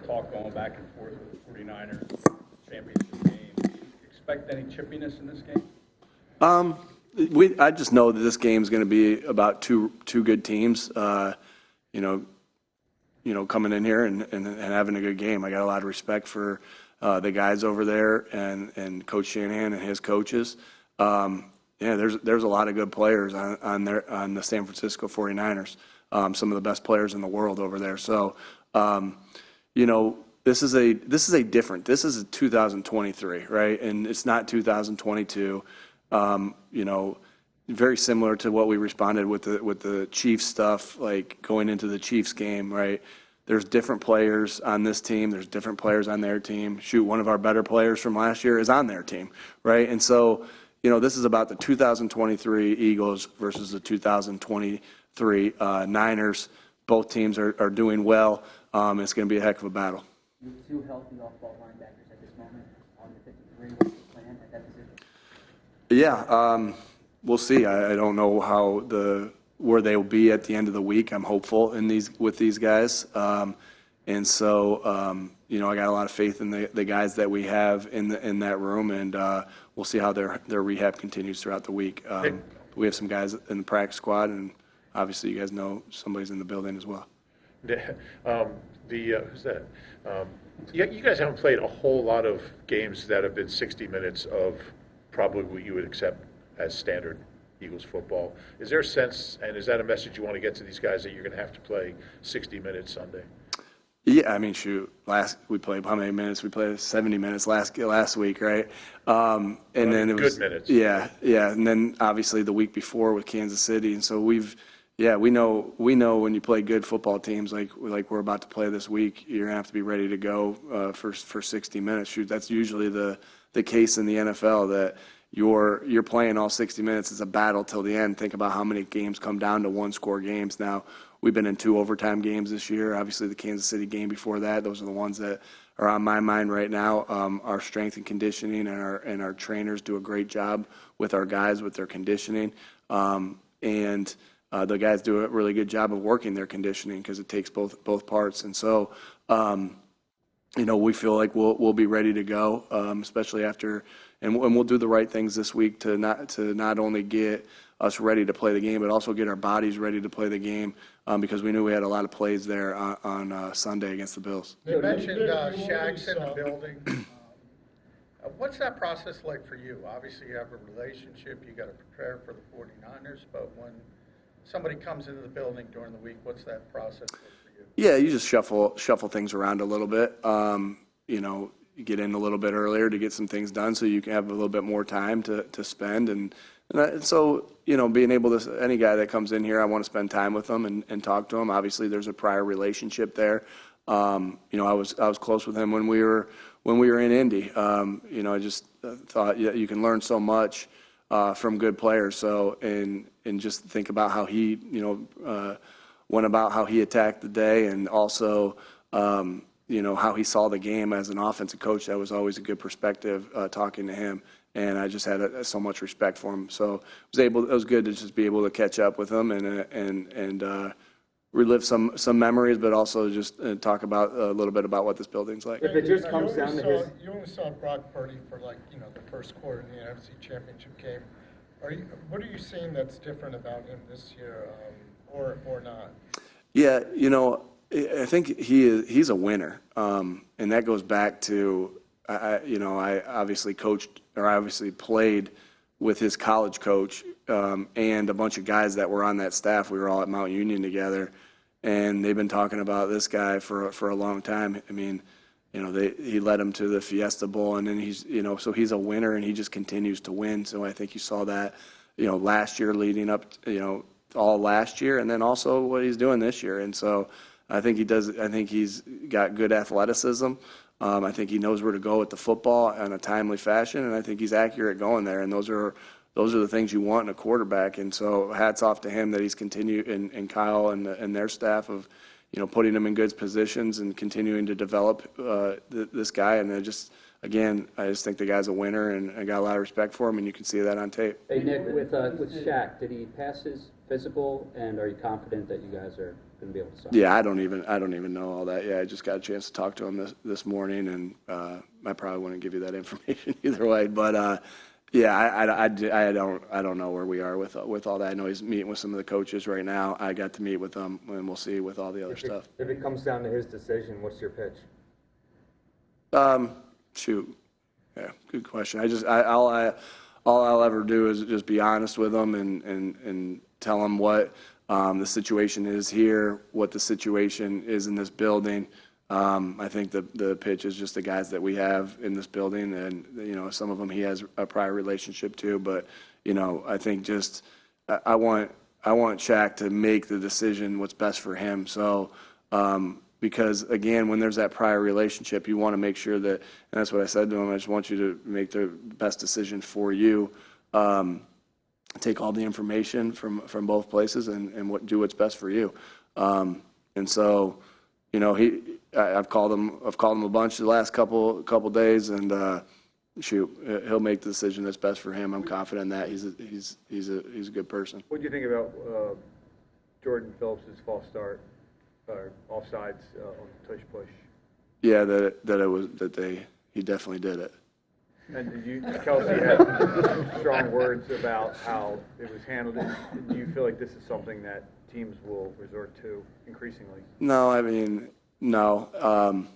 talk going back and forth with the 49ers championship game. Do you expect any chippiness in this game? I just know that this game is going to be about two good teams, coming in here and having a good game. I got a lot of respect for the guys over there and Coach Shanahan and his coaches. There's a lot of good players on the San Francisco 49ers. Some of the best players in the world over there. So, this is a 2023, right? And it's not 2022. Very similar to what we responded with the Chiefs stuff, like going into the Chiefs game, right? There's different players on this team. There's different players on their team. Shoot, one of our better players from last year is on their team, right? And so, this is about the 2023 Eagles versus the 2023 Niners. Both teams are doing well. It's going to be a heck of a battle. You have two healthy off-ball linebackers at this moment on the 53. What's the plan at that position? Yeah, we'll see. I don't know where they will be at the end of the week. I'm hopeful with these guys, and so I got a lot of faith in the guys that we have in that room, and we'll see how their rehab continues throughout the week. We have some guys in the practice squad, and obviously you guys know somebody's in the building as well. Who's that? You guys haven't played a whole lot of games that have been 60 minutes of probably what you would accept as standard Eagles football. Is there a sense, and is that a message you want to get to these guys that you're going to have to play 60 minutes Sunday? Yeah, I mean, shoot. We played how many minutes? We played 70 minutes last week, right? And then it was good minutes. Yeah, and then obviously the week before with Kansas City, and so we know when you play good football teams like we're about to play this week, you're gonna have to be ready to go for 60 minutes. Shoot, that's usually the case in the NFL, that you're playing all 60 minutes. It's a battle till the end. Think about how many games come down to one-score games. Now, we've been in 2 overtime games this year. Obviously, the Kansas City game before that, those are the ones that are on my mind right now. Our strength and conditioning and our trainers do a great job with our guys with their conditioning. And the guys do a really good job of working their conditioning because it takes both parts. And so, we feel like we'll be ready to go, especially after, and we'll do the right things this week to not only get us ready to play the game, but also get our bodies ready to play the game, because we knew we had a lot of plays there on Sunday against the Bills. You mentioned Shaq's in the building. What's that process like for you? Obviously, you have a relationship. You got to prepare for the 49ers, but when somebody comes into the building during the week, what's that process like for you? Yeah, you just shuffle things around a little bit. You get in a little bit earlier to get some things done, so you can have a little bit more time to spend. And so, being able to, any guy that comes in here, I want to spend time with them and talk to them. Obviously, there's a prior relationship there. I was close with him when we were in Indy. I just thought you can learn so much from good players. So, and just think about how he, went about how he attacked the day, and also, how he saw the game as an offensive coach. That was always a good perspective talking to him. And I just had so much respect for him. So it was good to just be able to catch up with him and relive some memories, but also just talk about a little bit about what this building's like. If it just comes down to you only saw Brock Purdy for the first quarter in the NFC Championship game. What are you seeing that's different about him this year, or not? Yeah, I think he's a winner, and that goes back to I obviously played with his college coach and a bunch of guys that were on that staff. We were all at Mount Union together, and they've been talking about this guy for a long time. I mean, he led them to the Fiesta Bowl, and then so he's a winner, and he just continues to win. So I think you saw that, last year leading up, all last year, and then also what he's doing this year. And so I think he's got good athleticism. I think he knows where to go with the football in a timely fashion, and I think he's accurate going there. And those are the things you want in a quarterback. And so hats off to him that he's continued, and Kyle and their staff of, putting him in good positions and continuing to develop this guy. And I just think the guy's a winner, and I got a lot of respect for him, and you can see that on tape. Hey, Nick, with Shaq, did he pass his physical, and are you confident that you guys are going to be able to stop. Yeah, I don't even know all that. Yeah, I just got a chance to talk to him this morning, and I probably wouldn't give you that information either way. But yeah, I don't know where we are with all that. I know he's meeting with some of the coaches right now. I got to meet with them, and we'll see with all the other stuff. If it comes down to his decision, what's your pitch? Shoot, yeah, good question. All I'll ever do is just be honest with them and tell them what the situation is here, what the situation is in this building. I think the pitch is just the guys that we have in this building, and some of them he has a prior relationship to. But I think just I want Shaq to make the decision what's best for him. So because again, when there's that prior relationship, you want to make sure that, and that's what I said to him. I just want you to make the best decision for you. Take all the information from both places and do what's best for you. And so, I've called him a bunch the last couple days, and he'll make the decision that's best for him. I'm confident in that he's a good person. What do you think about Jordan Phillips' false start or offsides on tush push? Yeah, he definitely did it. And Kelsey had strong words about how it was handled. Do you feel like this is something that teams will resort to increasingly? No, I mean, no.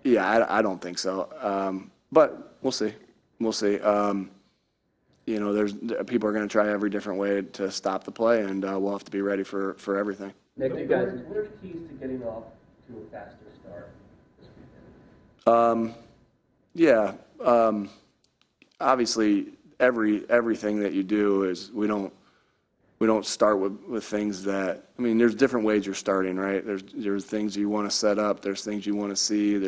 Yeah, I don't think so. But we'll see. We'll see. There's people are going to try every different way to stop the play, and we'll have to be ready for everything. Nick, you guys, what are the keys to getting off to a faster start this weekend? Yeah. Obviously, everything that you do is we don't start with things that, I mean, there's different ways you're starting, right? There's things you want to set up, there's things you want to see,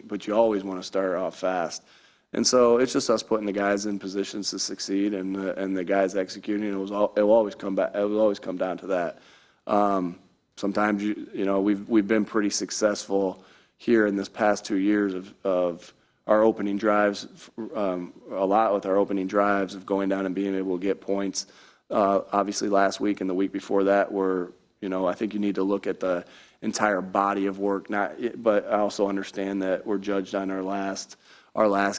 but you always want to start off fast. And so it's just us putting the guys in positions to succeed and the guys executing. It will always come down to that. Sometimes we've been pretty successful here in this past 2 years of our opening drives, a lot with our opening drives of going down and being able to get points. Obviously last week and the week before that I think you need to look at the entire body of work, but I also understand that we're judged on our last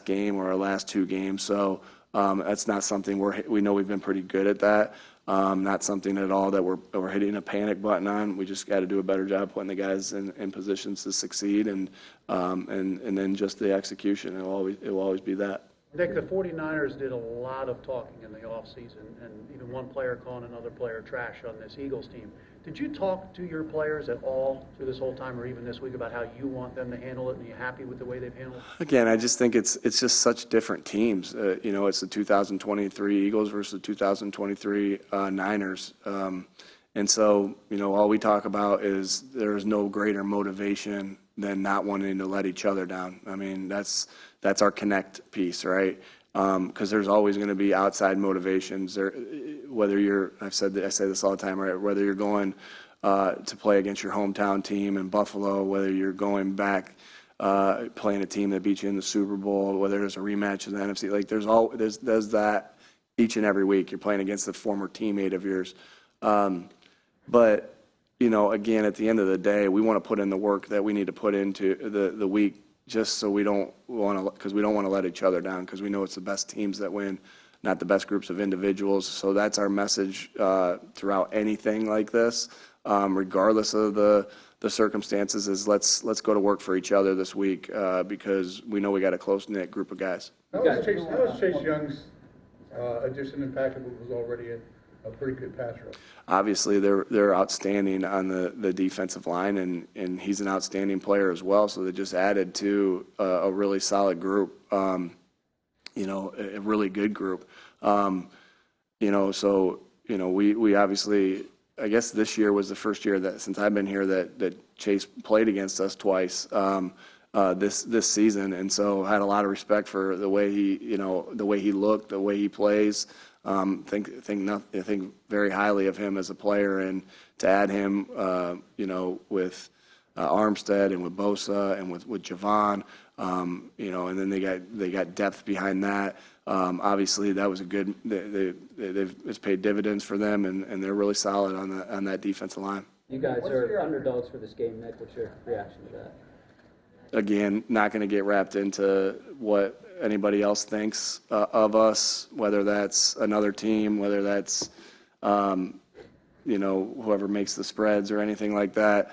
game or our last 2 games. So that's not something we know we've been pretty good at that. Not something at all that we're hitting a panic button on. We just got to do a better job putting the guys in positions to succeed, and then just the execution. It will always be that. Nick, the 49ers did a lot of talking in the offseason, and even one player calling another player trash on this Eagles team. Did you talk to your players at all through this whole time or even this week about how you want them to handle it, and are you happy with the way they've handled it? Again, I just think it's just such different teams. It's the 2023 Eagles versus the 2023 Niners. And so, all we talk about is there is no greater motivation than not wanting to let each other down. I mean, that's our connect piece, right? Because there's always going to be outside motivations. I say this all the time, right? Whether you're going to play against your hometown team in Buffalo, whether you're going back playing a team that beat you in the Super Bowl, whether there's a rematch in the NFC, like there's that each and every week. You're playing against a former teammate of yours. But again, at the end of the day, we want to put in the work that we need to put into the week, just so we don't want to let each other down, because we know it's the best teams that win, not the best groups of individuals. So that's our message throughout anything like this, regardless of the circumstances, is let's go to work for each other this week, because we know we got a close-knit group of guys. How was Chase Young's addition in package was already a pretty good pass rush? Obviously, they're outstanding on the defensive line, and he's an outstanding player as well. So they just added to a really solid group, a really good group. We obviously, I guess this year was the first year that since I've been here that Chase played against us twice this season, and so had a lot of respect for the way he looked, the way he plays. Think very highly of him as a player, and to add him, with Armstead and with Bosa and with Javon, and then they got depth behind that. Obviously, that was a good. It's paid dividends for them, and they're really solid on that defensive line. You guys What's are your- underdogs for this game, Nick. What's your reaction to that? Again, not going to get wrapped into what anybody else thinks of us, whether that's another team, whether that's, whoever makes the spreads or anything like that.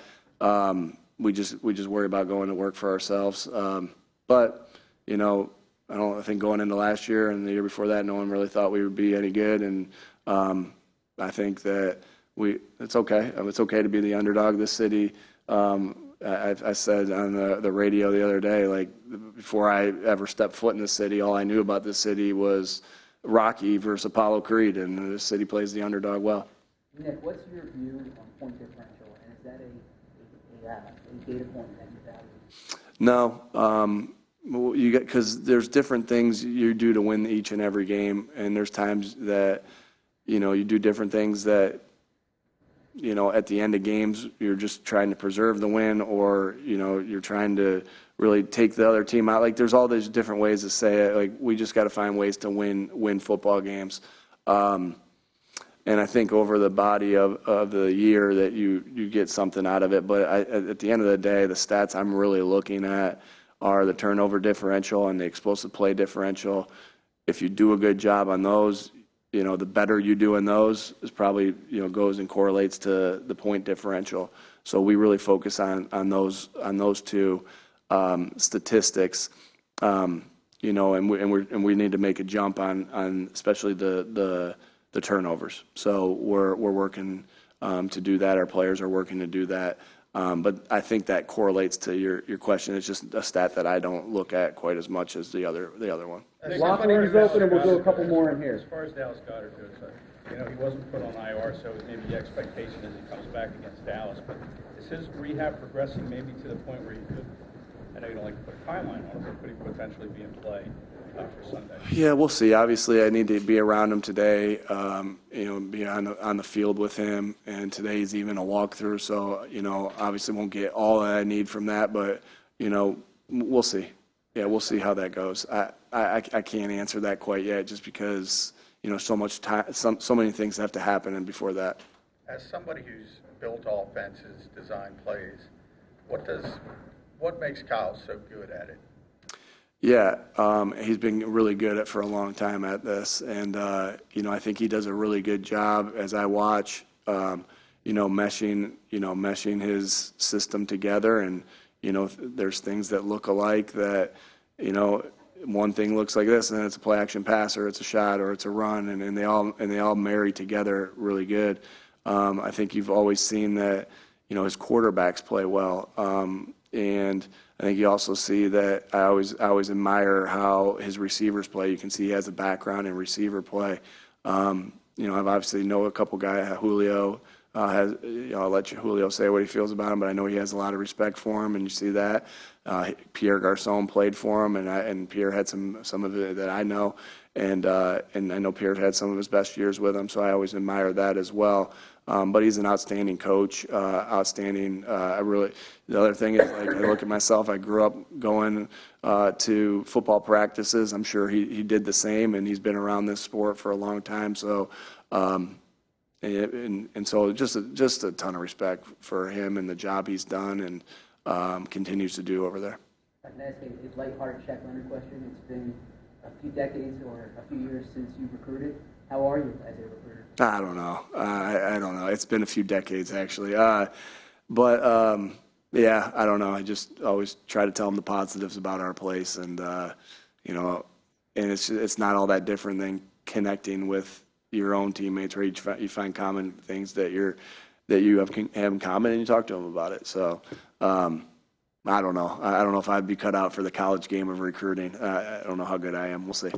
We just worry about going to work for ourselves. But, I think going into last year and the year before that, no one really thought we would be any good. And I think that it's okay. It's okay to be the underdog. This city, I said on the radio the other day, like before I ever stepped foot in the city, all I knew about this city was Rocky versus Apollo Creed, and the city plays the underdog well. Nick, what's your view on point differential, and is that a data point that you value? No, because there's different things you do to win each and every game, and there's times that you do different things that at the end of games you're just trying to preserve the win, or you're trying to really take the other team out. Like there's all these different ways to say it. Like we just got to find ways to win football games. And I think over the body of the year that you get something out of it. But at the end of the day, the stats I'm really looking at are the turnover differential and the explosive play differential. If you do a good job on those, the better you do in those is probably, goes and correlates to the point differential. So we really focus on those two statistics, and we need to make a jump on especially the turnovers. So we're working to do that. Our players are working to do that. But I think that correlates to your question. It's just a stat that I don't look at quite as much as the other one. Locker room's open, and we'll do a couple more in here. As far as Dallas Goedert goes, he wasn't put on IR, so maybe the expectation is he comes back against Dallas. But is his rehab progressing maybe to the point where he could, I know you don't like to put a timeline on it, but could he potentially be in play for Sunday? Yeah, we'll see. Obviously, I need to be around him today, be on the field with him. And today's even a walkthrough, so, obviously won't get all that I need from that, but, we'll see. Yeah, we'll see how that goes. I can't answer that quite yet just because, so much time, so many things have to happen and before that. As somebody who's built offenses, designed plays, what makes Kyle so good at it? Yeah, he's been really good for a long time at this, and I think he does a really good job as I watch, meshing his system together, and there's things that look alike that one thing looks like this, and then it's a play action pass, or it's a shot, or it's a run, and they all marry together really good. I think you've always seen that his quarterbacks play well, and I think you also see that I always admire how his receivers play. You can see he has a background in receiver play. I've obviously know a couple guys. Julio I'll let Julio say what he feels about him, but I know he has a lot of respect for him, and you see that. Pierre Garçon played for him, and Pierre had some of it that I know, and I know Pierre had some of his best years with him, so I always admire that as well. But he's an outstanding coach, outstanding. The other thing is, like, I look at myself. I grew up going to football practices. I'm sure he did the same, and he's been around this sport for a long time. So, and so just a ton of respect for him and the job he's done and continues to do over there. I can ask a lighthearted Shaq Leonard question. It's been a few decades or a few years since you recruited. How are you as a recruiter? I don't know. I don't know. It's been a few decades, actually. Yeah, I don't know. I just always try to tell them the positives about our place, and and it's not all that different than connecting with your own teammates, where you find common things that you have in common, and you talk to them about it. So I don't know. I don't know if I'd be cut out for the college game of recruiting. I don't know how good I am. We'll see.